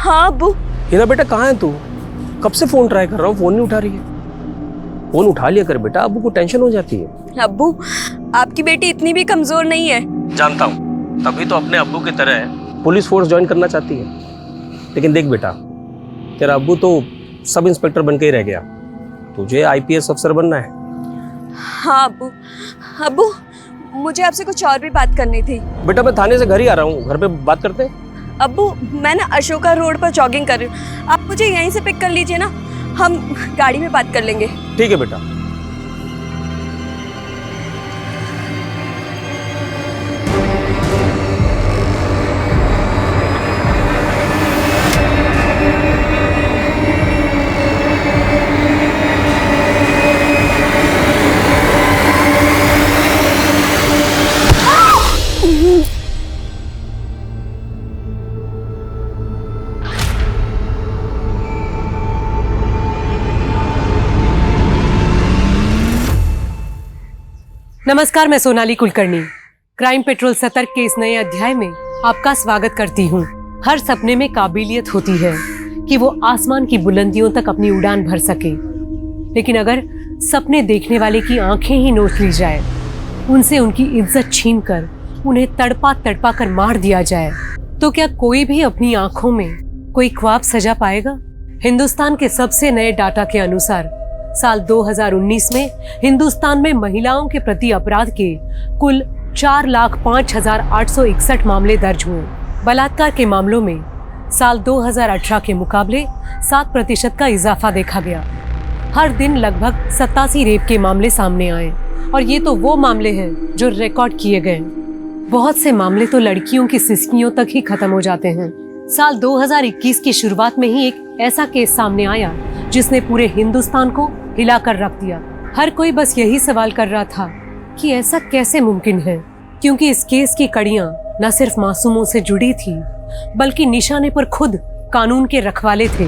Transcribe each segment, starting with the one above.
हाँ अब्बू। हीरा बेटा कहाँ है तू? कब से फोन ट्राई कर रहा हूँ, फोन नहीं उठा रही है। फोन उठा लिया कर बेटा, अब्बू को टेंशन हो जाती है। अब्बू आपकी बेटी इतनी भी कमजोर नहीं है। जानता हूँ, तभी तो अपने अब्बू की तरह पुलिस फोर्स ज्वाइन करना चाहती है। लेकिन देख बेटा, तेरा अब्बू तो सब इंस्पेक्टर बन के ही रह गया, तुझे आईपीएस अफसर बनना है। हाँ अब्बू। अब्बू मुझे आपसे कुछ और भी बात करनी थी। बेटा मैं थाने से घर ही आ रहा हूँ, घर पे बात करते हैं। अब्बू मैं ना अशोका रोड पर जॉगिंग कर रही हूँ, आप मुझे यहीं से पिक कर लीजिए ना, हम गाड़ी में बात कर लेंगे। ठीक है बेटा। नमस्कार, मैं सोनाली कुलकर्णी क्राइम पेट्रोल सतर्क के इस नए अध्याय में आपका स्वागत करती हूँ। हर सपने में काबिलियत होती है कि वो आसमान की बुलंदियों तक अपनी उड़ान भर सके, लेकिन अगर सपने देखने वाले की आंखें ही नोच ली जाए, उनसे उनकी इज्जत छीनकर उन्हें तड़पा तड़पा कर मार दिया जाए, तो क्या कोई भी अपनी आंखों में कोई ख्वाब सजा पाएगा? हिंदुस्तान के सबसे नए डाटा के अनुसार साल 2019 में हिंदुस्तान में महिलाओं के प्रति अपराध के कुल 4,05,861 मामले दर्ज हुए। बलात्कार के मामलों में साल 2018 के मुकाबले 7% का इजाफा देखा गया। हर दिन लगभग 87 रेप के मामले सामने आए, और ये तो वो मामले हैं जो रिकॉर्ड किए गए। बहुत से मामले तो लड़कियों की सिसकियों तक ही खत्म हो जाते हैं। साल 2021 की शुरुआत में ही एक ऐसा केस सामने आया जिसने पूरे हिंदुस्तान को हिलाकर रख दिया। हर कोई बस यही सवाल कर रहा था कि ऐसा कैसे मुमकिन है, क्योंकि इस केस की कड़ियां न सिर्फ मासूमों से जुड़ी थी, बल्कि निशाने पर खुद कानून के रखवाले थे।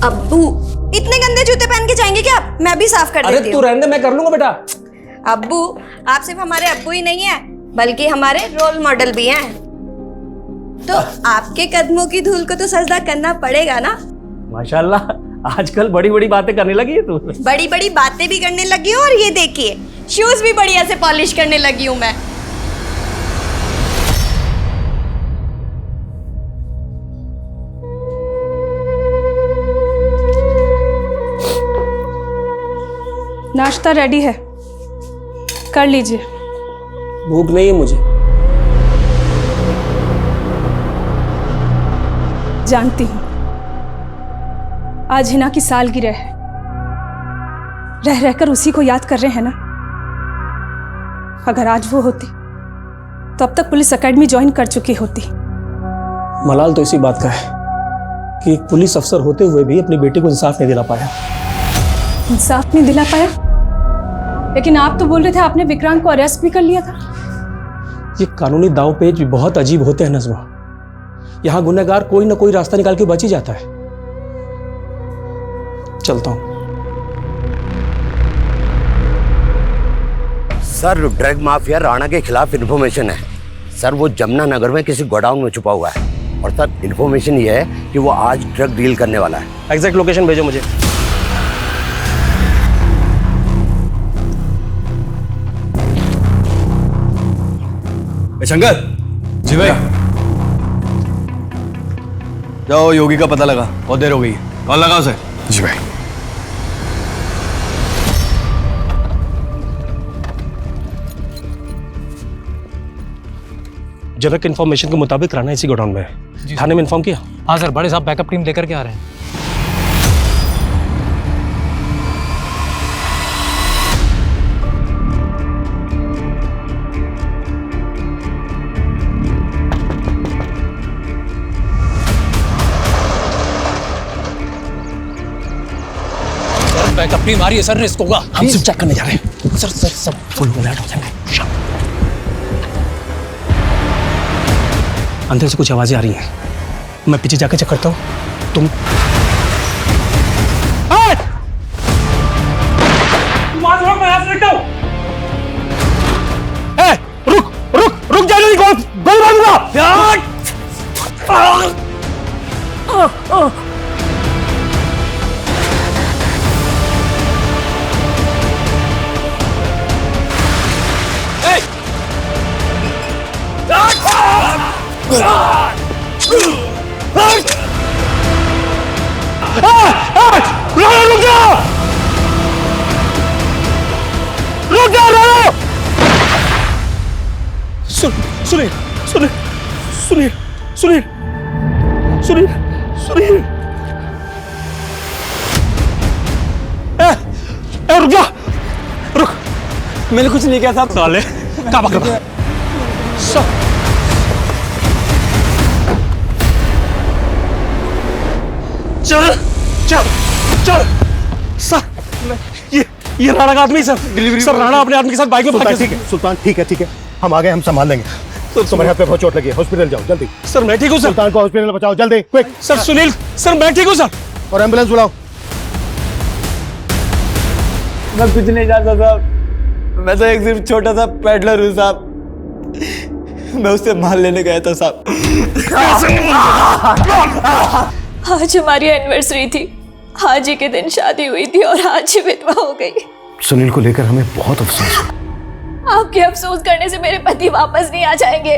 अब्बू इतने गंदे जूते पहन के जाएंगे क्या आप? मैं भी साफ कर देती हूँ। अरे तू रहने दे, मैं कर लूंगा बेटा। अब्बू आप सिर्फ हमारे अब्बू ही नहीं है, बल्कि हमारे रोल मॉडल भी हैं। तो आपके कदमों की धूल को तो सजदा करना पड़ेगा ना। माशाल्लाह, आजकल बड़ी बड़ी बातें करने लगी है तू। बड़ी बड़ी बातें भी करने लगी हूँ, और ये देखिए शूज भी बढ़िया से पॉलिश करने लगी हूँ मैं। नाश्ता रेडी है, कर लीजिए। भूख नहीं है मुझे। जानती हूँ आज हिना की सालगिरह है, रह रहकर उसी को याद कर रहे हैं ना। अगर आज वो होती तो अब तक पुलिस एकेडमी ज्वाइन कर चुकी होती। मलाल तो इसी बात का है कि एक पुलिस अफसर होते हुए भी अपनी बेटी को इंसाफ नहीं दिला पाया। इंसाफ नहीं दिला पाया? लेकिन आप तो बोल रहे थे आपने विक्रांत को अरेस्ट भी कर लिया था। ये कानूनी दांव पेच भी बहुत अजीब होते हैं नज़्मा। यहाँ गुनहगार कोई ना कोई रास्ता निकाल के बच ही जाता है। चलता हूँ। सर, ड्रग माफिया राणा के खिलाफ इन्फॉर्मेशन है। सर, वो जमुना नगर में किसी गोडाउन में छुपा हुआ है, और सर इन्फॉर्मेशन ये है कि वो आज ड्रग डील करने वाला है। एग्जैक्ट लोकेशन भेजो मुझे। शंकर जी भाई, जाओ योगी का पता लगा, बहुत देर हो गई है। कॉल लगाओ सर। जी भाई। जनक इन्फॉर्मेशन के मुताबिक राणा इसी गोडाउन में है। थाने में इन्फॉर्म किया? हाँ सर, बड़े साहब बैकअप टीम लेकर के आ रहे हैं। बैकअप टीम आ रही है सर, रिस्क होगा। हम सिर्फ चेक करने जा रहे हैं। सर सब फुल अलर्ट हो जाएंगे। अंदर से कुछ आवाजें आ रही हैं, मैं पीछे जाकर चेक करता हूँ। तुम सुनील सुनील सुनील सुनील सुनील सुनील रुक जा, रुक। मैंने कुछ नहीं किया साहब। साले कब चल चल चल सर, ये राणा का आदमी सर, डिलीवरी सर। राणा अपने आदमी के साथ बाइक में भाग। ठीक है सुल्तान, ठीक है हम आ गए, हम संभाल लेंगे। तुम्हारे हाथ पे बहुत चोट लगी है, हॉस्पिटल जाओ जल्दी। सर मैं ठीक हूँ सर। सुल्तान को हॉस्पिटल में बचाओ जल्दी, क्विक। सर सुनील सर मैं ठीक हूँ सर। और एम्बुलेंस बुलाओ। मैं कुछ नहीं जानता साहब, मैं तो एक सिर्फ छोटा सा पैडलर हूँ साहब। मैं उससे माल लेने गया था साहब। आज हमारी एनिवर्सरी थी, आज ही के दिन शादी हुई थी और आज ही विधवा हो गई। सुनील को लेकर हमें बहुत अफसोस है। आपके अफसोस करने से मेरे पति वापस नहीं आ जाएंगे।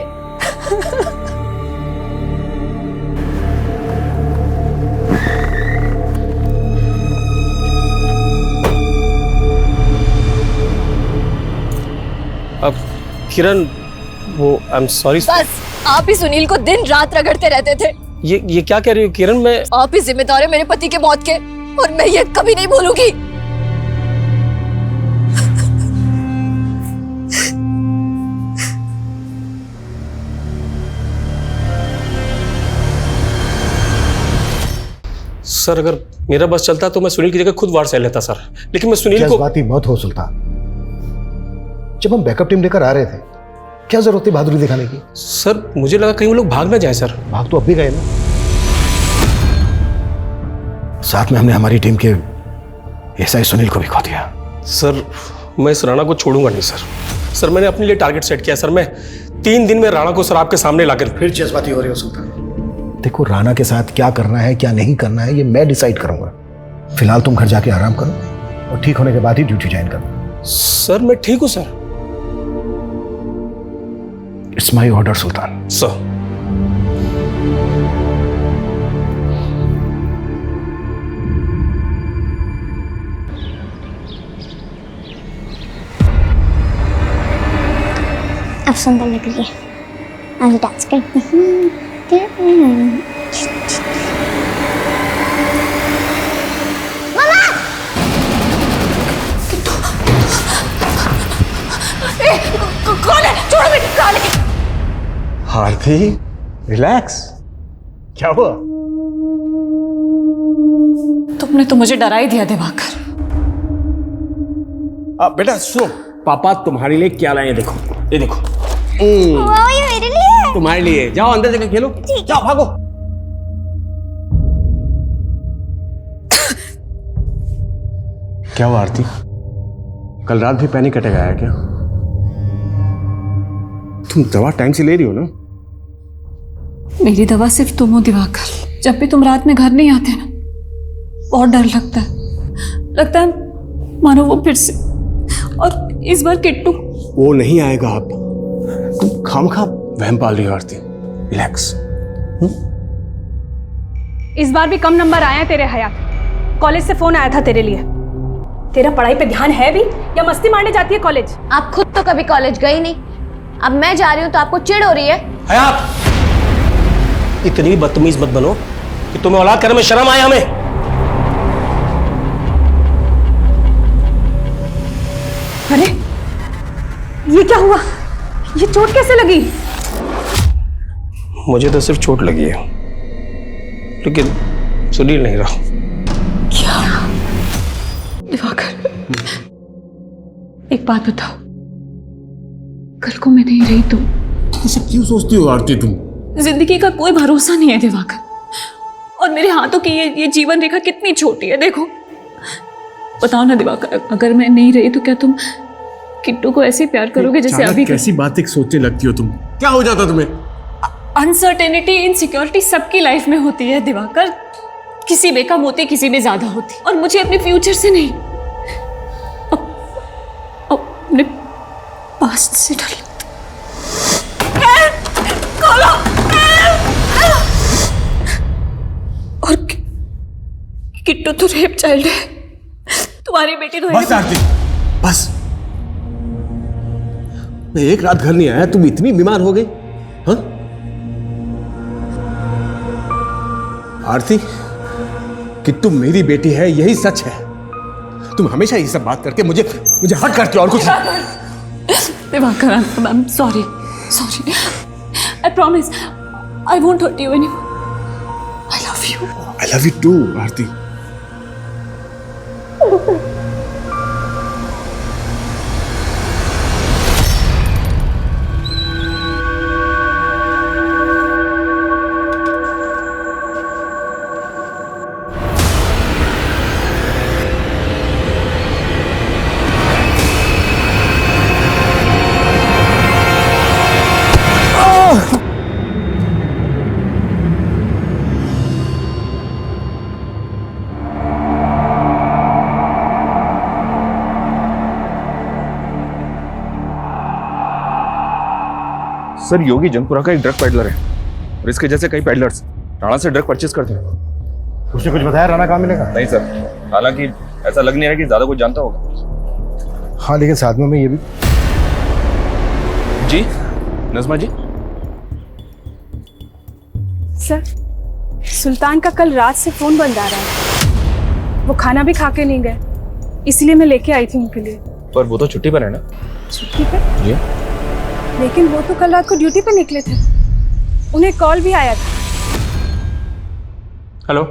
अब किरण, वो आई एम सॉरी। बस आप ही सुनील को दिन रात रगड़ते रहते थे। ये क्या कह रही हो किरण? मैं आप ही जिम्मेदार है मेरे पति के मौत के, और मैं ये कभी नहीं भूलूंगी। सर अगर मेरा बस चलता तो मैं सुनील की जगह खुद वार्ड से लेता सर, लेकिन मैं सुनील को। जज्बाती मत हो सुल्तान, जब हम बैकअप टीम लेकर आ रहे थे क्या जरूरत थी बहादुरी दिखाने की? सर मुझे लगा कहीं वो लोग भाग ना जाए सर। भाग तो अब भी गए ना। साथ में हमने हमारी टीम के एसआई सुनील को भी खो दिया। सर मैं इस राणा को छोड़ूंगा नहीं सर। सर मैंने अपने लिए टारगेट सेट किया सर। मैं 3 दिन में राणा को सर आपके सामने लाकर। फिर जज्बाती हो रही हो सुल्तान। देखो राणा के साथ क्या करना है क्या नहीं करना है ये मैं डिसाइड करूंगा। फिलहाल तुम घर जाके आराम करो और ठीक होने के बाद ही ड्यूटी ज्वाइन करो। सर मैं ठीक हूं sir. It's my order Sultan. Sir अब सुंदर लग रही है, आज डांस करते हैं। कौन है? छोड़ो मेरी कौन है? आरती रिलैक्स, क्या हुआ? तुमने तो मुझे डरा ही दिया दिवाकर। बेटा सुनो, पापा तुम्हारे लिए क्या लाए हैं, देखो ये देखो। वाह ये मेरे लिए है। तुम्हारे लिए। जाओ अंदर जाकर खेलो, जाओ भागो। क्या हुआ आरती? कल रात भी पैनिक अटैक आया क्या? तुम दवा टाइम से ले रही हो ना? मेरी दवा सिर्फ तुम हो दिवाकर। जब भी तुम रात में घर नहीं आते ना, बहुत डर लगता है मानो वो फिर से। और इस बार किट्टू। वो नहीं आएगा। आप तुम खामखा वहम पाल रही हो आरती। रिलैक्स। इस बार भी कम नंबर आए हैं तेरे हयात। कॉलेज से फोन आया था तेरे लिए। तेरा पढ़ाई पे ध्यान है भी या मस्ती मारने जाती है कॉलेज? आप खुद तो कभी कॉलेज गई नहीं, अब मैं जा रही हूँ तो आपको चिढ़ हो रही है। हयात, इतनी बदतमीज मत बनो कि तुम्हें औलाद करने में शर्म आए हमें। अरे ये क्या हुआ? ये चोट कैसे लगी? मुझे तो सिर्फ चोट लगी है, लेकिन सुनील नहीं रहा। क्या? दिवाकर, एक बात बताओ, कल को मैं नहीं रही तो? ऐसा क्यों सोचती हो आरती तुम? जिंदगी का कोई भरोसा नहीं है दिवाकर, और मेरे हाथों की ये जीवन रेखा कितनी छोटी है। देखो बताओ ना दिवाकर, अगर मैं नहीं रही तो क्या तुम किट्टू को ऐसे प्यार करोगे जैसे अभी? कैसी बातें सोचने लगती हो तुम? क्या हो जाता तुम्हें? अनसर्टेनिटी, इनसिक्योरिटी सबकी लाइफ में होती है दिवाकर। किसी में कम होती, किसी में ज्यादा होती, और मुझे अपने फ्यूचर से नहीं, अपने पास्ट से डर लगता। खोलो! किट्टू तो रेप चाइल्ड है, तुम्हारी बेटी तो बस आरती, बस। मैं एक रात घर नहीं आया, तुम इतनी बीमार हो गई? हाँ आरती, किट्टू मेरी बेटी है, यही सच है। तुम हमेशा ये सब बात करके मुझे हर्ट करती हो और कुछ Diwakar, I am sorry, I promise I won't hurt you anymore. I love you too, Aarti. Sir, Yogi Jangpura का एक ड्रग पेडलर है और इसके जैसे कई पेडलर्स राणा से ड्रग परचेज करते हैं। उसने कुछ बताया राणा कहाँ मिलेगा? नहीं सर, हालांकि ऐसा लग नहीं रहा कि ज्यादा कुछ जानता होगा। हाँ, लेकिन साथ में ये भी। जी नज़मा जी। सर, सुल्तान का कल रात से फोन बंद आ रहा है। वो खाना भी खा के नहीं गए, इसलिए मैं लेके आई थी उनके लिए। पर वो तो छुट्टी पर है ना? छुट्टी पे? जी। लेकिन वो तो कल रात को ड्यूटी पे निकले थे, उन्हें कॉल भी आया था। हेलो,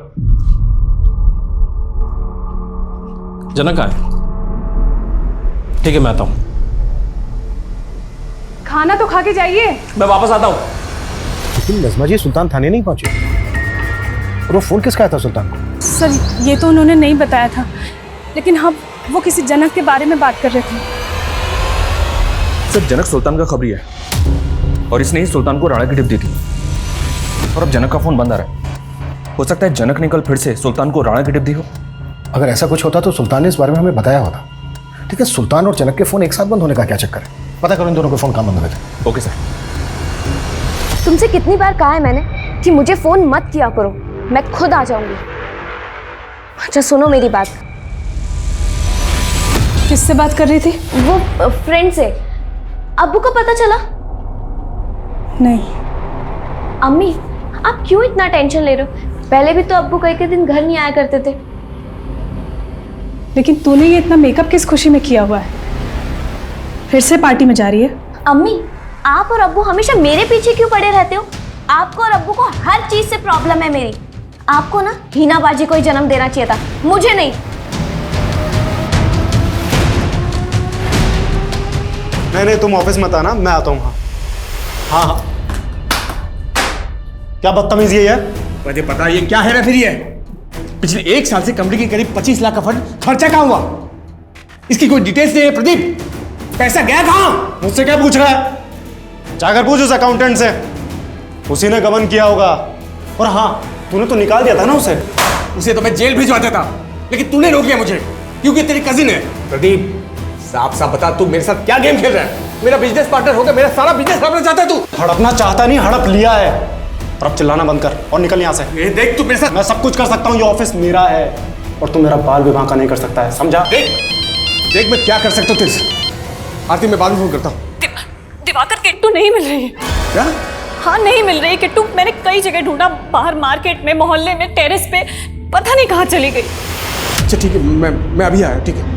जनक कहाँ है? ठीक है, मैं आता हूँ। खाना तो खा के जाइए। मैं वापस आता हूँ। लेकिन नज़मा जी, सुल्तान थाने नहीं पहुंचे और वो फोन किसका आया था सुल्तान को? सर, ये तो उन्होंने नहीं बताया था, लेकिन हाँ, वो किसी जनक के बारे में बात कर रहे थे। सर, जनक सुल्तान का खबरी है और इसने ही सुल्तान को राणा की टिप दी थी और अब जनक का फोन बंद आ रहा है। हो सकता है जनक ने कल फिर से सुल्तान को राणा की टिप दी हो। अगर ऐसा कुछ होता तो सुल्तान ने इस बारे में हमें बताया होता। ठीक है, सुल्तान और जनक के फोन एक साथ बंद होने का क्या चक्कर है? पता करो इन दोनों के फोन कहाँ बंद हुए थे। Okay sir. तुमसे कितनी बार कहा है मैंने कि मुझे फोन मत किया करो, मैं खुद आ जाऊंगी। अच्छा सुनो मेरी बात। किससे बात कर रही थी? वो फ्रेंड से। अब्बू को पता चला? नहीं। अम्मी, आप क्यों इतना टेंशन ले रहे हो? पहले भी तो अब्बू कई के दिन घर नहीं आया करते थे। लेकिन तूने ये इतना मेकअप किस खुशी में किया हुआ है? फिर से पार्टी में जा रही है? अम्मी, आप और अब्बू हमेशा मेरे पीछे क्यों पड़े रहते हो? आपको और अब्बू को हर चीज से प्रॉब्लम है मेरी। आपको ना हीनाबाजी को ही जन्म देना चाहिए था, मुझे नहीं। नहीं, तुम ऑफिस मत आना, मैं आता हूँ। हाँ हाँ। क्या बदतमीजी है? मुझे पता ये क्या है ना फिर ये पिछले एक साल से कंपनी की करीब 25 लाख का फंड खर्चा कहाँ हुआ? इसकी कोई डिटेल्स नहीं है प्रदीप। पैसा गया कहाँ? मुझसे क्या पूछ रहा है? जाकर पूछ उस अकाउंटेंट से, उसी ने गबन किया होगा। और हाँ, तूने तो निकाल दिया था ना उसे तो मैं जेल भिजवा देता, लेकिन तूने रोक लिया मुझे क्योंकि तेरी कजिन है। प्रदीप, साफ साफ बता, तू मेरे साथ क्या गेम खेल रहा है? मेरा बिजनेस पार्टनर होकर मेरा सारा बिजनेस हड़पना चाहता है तू? हड़पना चाहता नहीं, हड़प लिया है। और अब चिल्लाना बंद कर और निकल यहाँ से। ये देख, तू मेरे साथ। मैं सब कुछ कर सकता हूँ, ये ऑफिस मेरा है और तू मेरा बाल विवाह का नहीं कर सकता है, समझा? देख मैं क्या कर सकता हूँ तेरे से। आरती, मैं बाद में फोन करता हूँ। दिवाकर, किट्टू नहीं मिल रही है। क्या? हाँ, नहीं मिल रही किट्टू। मैंने कई जगह ढूंढा, बाहर मार्केट में, मोहल्ले में, टेरेस पे, पता नहीं कहाँ चली गई। अच्छा ठीक है, मैं अभी आया। ठीक है।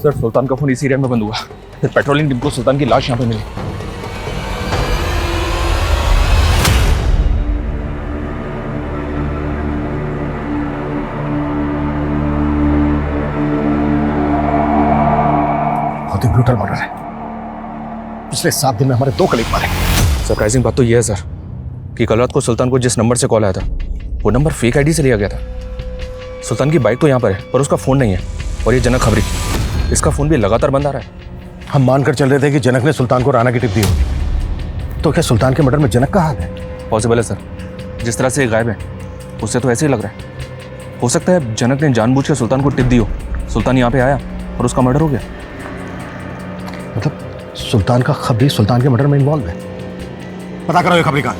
सर, सुल्तान का फोन इसी एरिया में बंद हुआ। फिर पेट्रोलिंग टीम को सुल्तान की लाश यहाँ पे मिली। बहुत ही ब्रूटल मर्डर है। पिछले 7 दिन में हमारे 2 कलीग मारे। सरप्राइजिंग बात तो यह है सर कि कल रात को सुल्तान को जिस नंबर से कॉल आया था वो नंबर फेक आईडी से लिया गया था। सुल्तान की बाइक तो यहाँ पर है पर उसका फोन नहीं है। और ये जनक खबरी, इसका फोन भी लगातार बंद आ रहा है। हम मानकर चल रहे थे कि जनक ने सुल्तान को राणा की टिप दी होगी, तो क्या सुल्तान के मर्डर में जनक का हाथ है? पॉसिबल है सर, जिस तरह से ये गायब है उससे तो ऐसे ही लग रहा है। हो सकता है जनक ने जानबूझ के सुल्तान को टिप दी हो, सुल्तान यहाँ पे आया और उसका मर्डर हो गया। मतलब सुल्तान का खबरी सुल्तान के मर्डर में इन्वॉल्व है? पता करो ये खबरी का।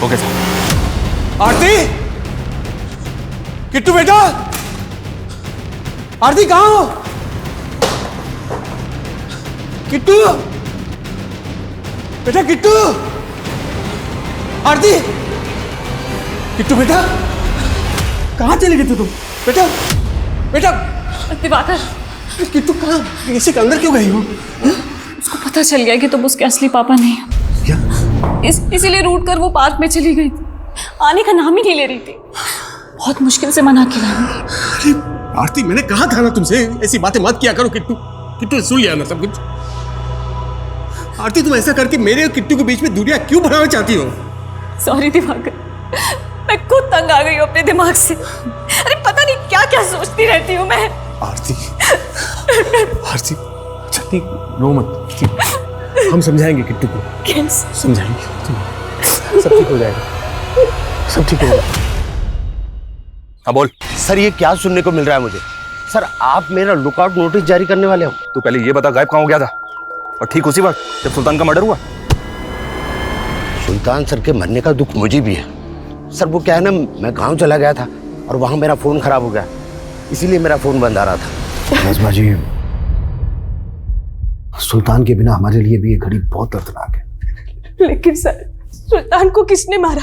Okay sir. आरती, किट्टू बेटा, आरती कहाँ हो? किट्टू बेटा, किट्टू, आरती, किट्टू बेटा, कहाँ चले गए थे तुम? बेटा, बेटा, दिवाकर, किट्टू कहाँ, एसी के अंदर क्यों गई हो? उसको पता चल गया कि तुम उसके असली पापा नहीं हो। क्या? इसीलिए रूट कर वो पार्क में चली गई थी, आने का नाम ही नहीं ले रही थी। बहुत मुश्किल से मना किया। अरे आरती, मैंने कहा था ना तुमसे ऐसी बातें मत किया करो। किट्टू, किट्टू सुन लिया ना सब कुछ। आरती, तुम ऐसा करके मेरे और किट्टू के बीच में दूरियां क्यों बढ़ाना चाहती हो? सॉरी दिवाकर, मैं खुद तंग आ गई हूँ अपने दिमाग से। अरे पता नहीं क्या क्या सोचती रहती हूँ मैं। आरती, आरती, छत्ती रो मत। हम समझाएंगे किट्टू को, समझाएंगे, सब ठीक हो जाएगा, सब ठीक हो जाएगा। हाँ बोल। सर ये क्या सुनने को मिल रहा है मुझे? सर आप मेरा लुकआउट नोटिस जारी करने वाले हो? तू पहले ये बता, गायब कहाँ हो गया था? और ठीक उसी वक्त जब सुल्तान का मर्डर हुआ? सुल्तान सर के मरने का दुख मुझे भी है सर। वो क्या है ना, मैं गांव चला गया था और वहां मेरा फोन खराब हो गया, इसीलिए मेरा फोन बंद आ रहा था। नज़मा जी, सुल्तान के बिना हमारे लिए भी ये घड़ी बहुत दर्दनाक है। लेकिन सर, सुल्तान को किसने मारा?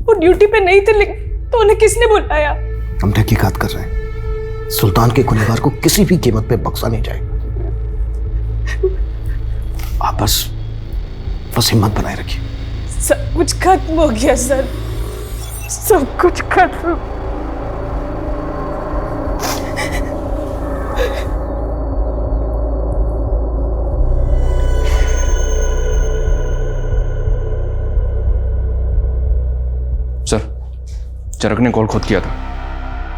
वो ड्यूटी पे नहीं थे, लेकिन तो उन्हें किसने बुलाया? हम तहकीकात कर रहे हैं। सुल्तान के गुनहगार को किसी भी कीमत पे बख्शा नहीं जाएगा। आप बस हिम्मत बनाए रखिए। सब कुछ खत्म हो गया सर, सब कुछ खत्म। सर, चरक ने कॉल खुद किया था।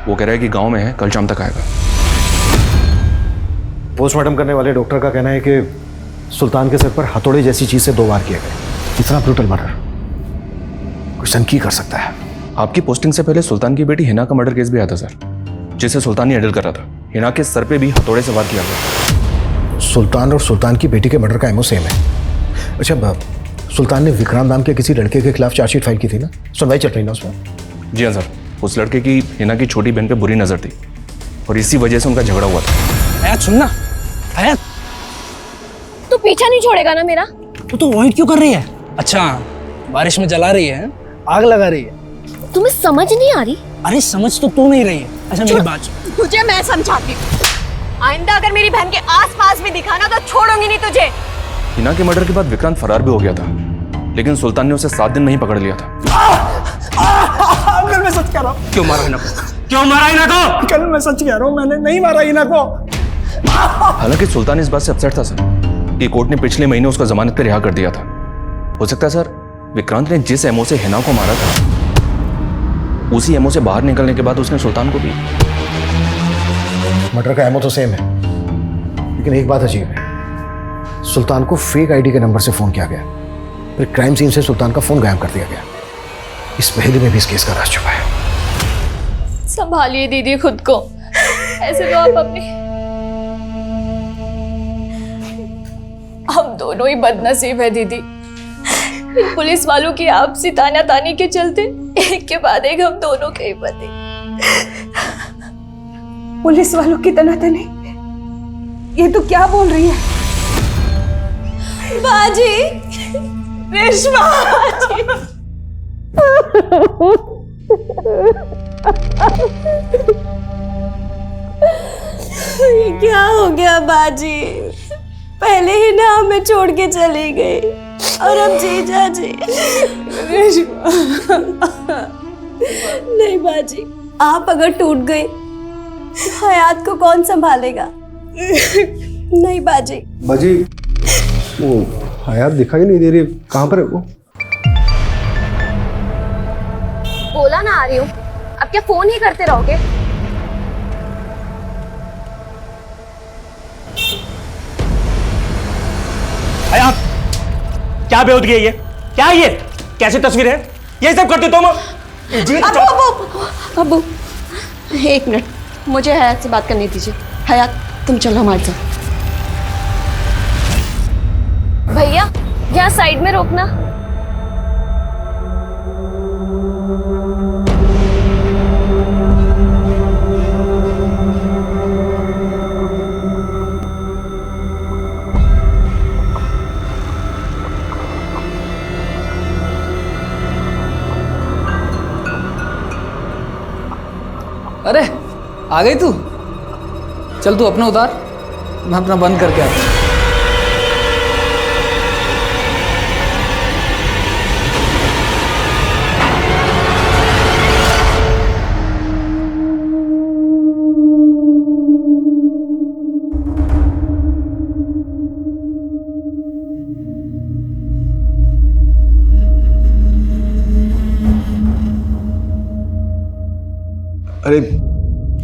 वो कह रहा है कि गांव में है, कल शाम तक आएगा। पोस्टमार्टम करने वाले डॉक्टर का कहना है कि सुल्तान के सर पर हथौड़े जैसी चीज से 2 वार किए गए। इतना ब्रूटल मर्डर क्वेश्चन की कर सकता है। आपकी पोस्टिंग से पहले सुल्तान की बेटी हिना का मर्डर केस भी आया था सर, जिसे सुल्तान ही हैंडल कर रहा था। हिना के सर पे भी हथौड़े से वार किया गया। सुल्तान और सुल्तान की बेटी के मर्डर का एमओ सेम है। अच्छा, सुल्तान ने विक्रांत नाम के किसी लड़के के खिलाफ चार्जशीट फाइल की थी ना? सुनवाई चल रही ना उसमें? जी हाँ सर, उस लड़के की हिना की छोटी बहन पे बुरी नजर थी और इसी वजह से उनका झगड़ा हुआ था। आया सुनना, आया तू पीछा नहीं छोड़ेगा ना मेरा? तो वॉइट क्यों कर रही है? अच्छा, बारिश में जला रही है, आग लगा रही है। तुम्हें समझ नहीं आ रही? अरे समझ तो तू नहीं रही है। अच्छा मेरी बात सुन। तुझे मैं समझाती हूँ, आइंदा अगर मेरी बहन के आसपास भी दिखा ना तो छोड़ूंगी नहीं तुझे। हिना के मर्डर के बाद विक्रांत फरार भी हो गया था, लेकिन सुल्तान ने उसे 7 दिन में ही पकड़ लिया था। कल मैं सच कह रहा हूँ। क्यों मारा हिना को? क्यों मारा हिना को? कल मैं सच कह रहा हूँ, मैंने नहीं मारा हिना को। हालांकि सुल्तान इस बात से अपसेट था सर कि कोर्ट ने पिछले महीने उसको जमानत पे रिहा कर दिया था। हो सकता है सर विक्रांत ने जिस एमओ से हिना को मारा था, उसी एमओ से बाहर निकलने के बाद उसने सुल्तान को भी। मर्डर का एमओ तो सेम है, लेकिन एक बात अजीब है। सुल्तान को फेक आईडी के नंबर से फोन किया गया, फिर क्राइम सीन से सुल्तान का फोन गायब कर दिया गया। इस पहेली में भी इस केस का राज छुपा है। संभालिए दीदी खुद को, ऐसे तो आप अपनी। हम दोनों ही बदनसीब है दीदी। इन पुलिस वालों की आपसी तानातानी के चलते एक के बाद एक हम दोनों के ही पति। पुलिस वालों की तनातनी? ये तो क्या बोल रही है? बाजी, रेशमा जी। ये क्या हो गया बाजी? पहले ही ना हमें छोड़ के चली गई और अब जीजा जी। नहीं बाजी, आप अगर टूट गई तो हयात को कौन संभालेगा? नहीं बाजी। बाजी, वो हयात दिखाई नहीं दे रही, कहाँ पर है वो? बोला ना आ रही हूँ, अब क्या फोन ही करते रहोगे? हयात, क्या बेहूदगी है ये? क्या है ये? कैसी तस्वीर है? ये सब करते तुम? अबू, एक मिनट, मुझे हयात से बात करनी दीजिए। हयात, तुम चलो हमारे साथ। भैया यहाँ साइड में रोकना। अरे आ गई तू? चल तू अपना उतार, मैं अपना बंद करके आता हूँ। अरे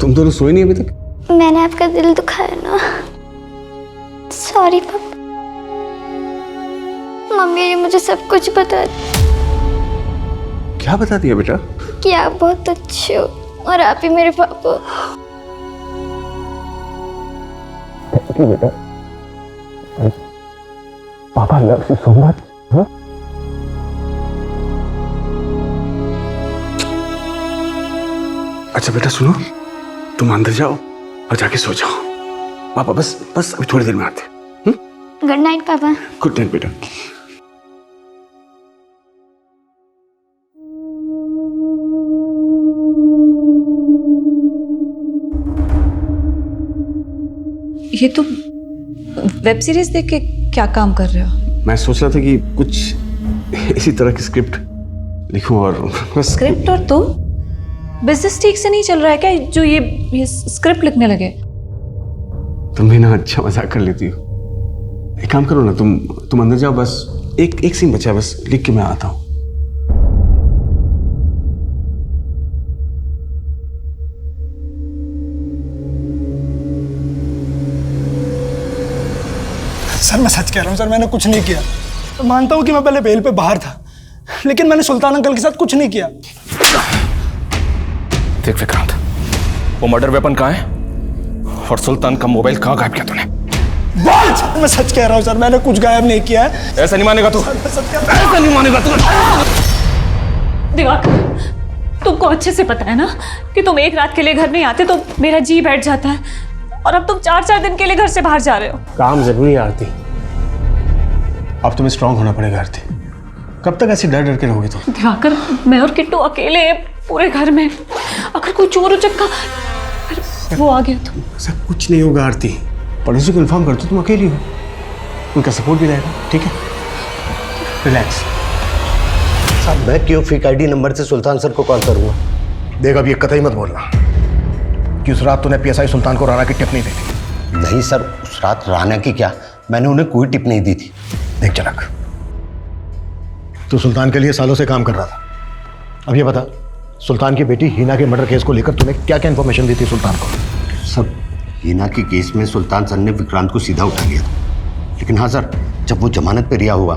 तुम दोनों सोए नहीं अभी तक? मैंने आपका दिल दुखाया ना, सॉरी पापा। मम्मी ने मुझे सब कुछ बता दिया क्या बता दिया बेटा? कि आप बहुत अच्छे हो और आप ही मेरे पापा। बेटा पापा लव यू सो मच। अच्छा बेटा सुनो, तुम अंदर जाओ और जाके सो जाओ। पापा बस अभी थोड़ी देर में आते। गुड नाइट पापा। गुड नाइट बेटा। ये तुम वेब सीरीज देख के क्या काम कर रहे हो? मैं सोच रहा था कि कुछ इसी तरह की स्क्रिप्ट लिखूं और बस। स्क्रिप्ट? और तुम बिजनेस ठीक से नहीं चल रहा है क्या जो ये स्क्रिप्ट लिखने लगे? तुम भी ना अच्छा मजाक कर लेती हो। एक काम करो ना, तुम अंदर जाओ, बस एक सीन बचा, बस लिख के मैं आता हूँ। सर मैं सच कह रहा हूँ सर, मैंने कुछ नहीं किया। मैं मानता हूँ कि मैं पहले बेल पे बाहर था, लेकिन मैंने सुल्तान अंकल के साथ कुछ नहीं किया। देख विक्रांत, वो मर्डर वेपन कहाँ है और सुल्तान का मोबाइल कहाँ गायब किया तूने? बोल सर, मैं सच कह रहा हूँ सर, मैंने कुछ गायब नहीं किया है। ऐसा नहीं मानेगा तू, ऐसा नहीं मानेगा तू। दिवाकर, तुमको अच्छे से पता है ना कि तुम एक रात के लिए घर नहीं आते तो मेरा जी बैठ जाता है, और अब तुम 4-4 दिन के लिए घर से बाहर जा रहे हो। काम जरूरी है आरती। अब तुम्हें स्ट्रांग होना पड़ेगा आरती। कब तक ऐसे डर डर के रहोगे तुम? दिवाकर, मैं और किट्टू अकेले हैं पूरे घर में, अगर कोई चोर उचक्का फिर वो आ गया तो? ऐसा कुछ नहीं होगा आरती, पड़ोसी को इन्फॉर्म कर दो, तुम अकेली हो, उनका सपोर्ट भी रहेगा। ठीक है, रिलैक्स। साहब मैं क्यों फेक आईडी नंबर से सुल्तान सर को कॉल करूंगा? देख अब ये कतई मत बोलना कि उस रात तूने पीएसआई सुल्तान को राणा की टिप नहीं दी थी। नहीं सर, उस रात राणा की क्या, मैंने उन्हें कोई टिप नहीं दी थी। देख जनक, तू सुल्तान के लिए सालों से काम कर रहा था। अब ये बता, सुल्तान की बेटी हिना के मर्डर केस को लेकर तूने क्या क्या इन्फॉर्मेशन दी थी सुल्तान को? सर हिना के केस में सुल्तान सर ने विक्रांत को सीधा उठा लिया था, लेकिन हाँ सर, जब वो जमानत पे रिहा हुआ